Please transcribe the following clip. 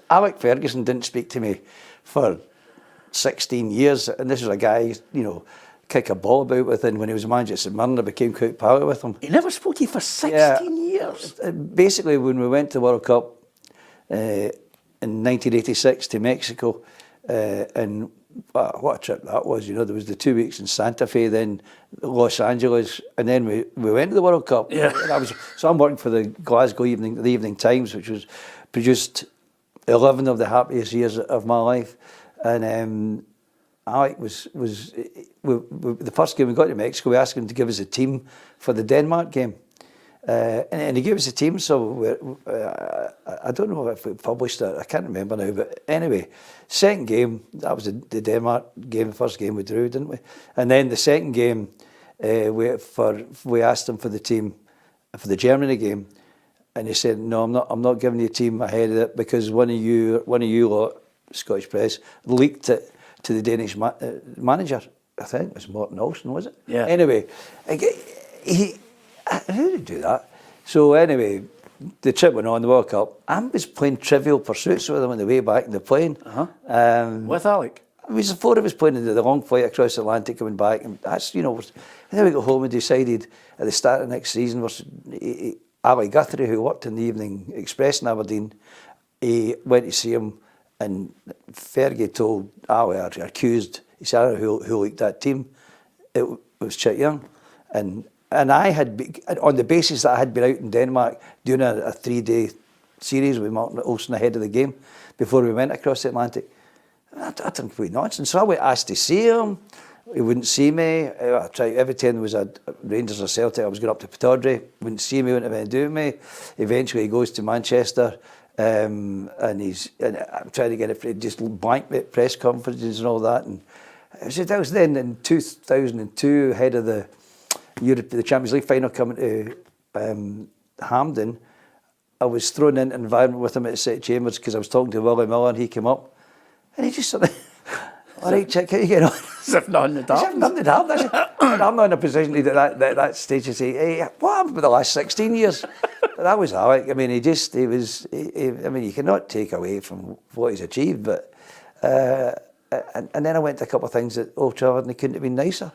Alex Ferguson didn't speak to me for 16 years, and this was a guy, kick a ball about with, and when he was manager at St Mirren, I became quite pally with him. He never spoke to you for 16 years? Basically, when we went to the World Cup in 1986 to Mexico, and what a trip that was. There was the 2 weeks in Santa Fe, then Los Angeles, and then we went to the World Cup. Yeah. So I'm working for the Glasgow Evening Times, which was produced 11 of the happiest years of my life. And Alec was the first game we got to Mexico, we asked him to give us a team for the Denmark game. And he gave us a team, so I don't know if we published it, I can't remember now, but anyway, second game, that was the Denmark game, the first game we drew, didn't we? And then the second game, we asked him for the team for the Germany game, and he said, no, I'm not giving you a team ahead of it, because one of you lot, Scottish Press, leaked it to the Danish manager. I think it was Morten Olsen, was it? Yeah. Anyway, how did he do that? So anyway, the trip went on, the World Cup. I was playing Trivial Pursuits with him on the way back in the plane. With Alec? It was the four of us playing the long flight across the Atlantic coming back. And that's, and then we got home and decided at the start of next season, Ali Guthrie, who worked in the Evening Express in Aberdeen, he went to see him, and Fergie told Ali, accused, he said, I don't know who leaked that team. It was Chick Young. And I had, on the basis that I had been out in Denmark doing a 3-day series with Morten Olsen ahead of the game before we went across the Atlantic. I thought complete nonsense. So I went asked to see him. He wouldn't see me. I tried every time there was a Rangers or Celtic, I was going up to Pittodrie. Wouldn't see me, wouldn't have anything to do with me. Eventually he goes to Manchester, and I'm trying to get it, just blank press conferences and all that. And that was then in 2002, ahead of the Champions League final coming to Hampden. I was thrown into an environment with him at St Chambers because I was talking to Willie Miller, and he came up and he just sort of, all right, Chick, how you getting on? As if nothing had happened. As if nothing had happened. And I'm not in a position to at that stage to say, hey, what happened with the last 16 years? But that was Alec. I mean, he was, I mean, you cannot take away from what he's achieved, but, and then I went to a couple of things at Old Trafford and he couldn't have been nicer.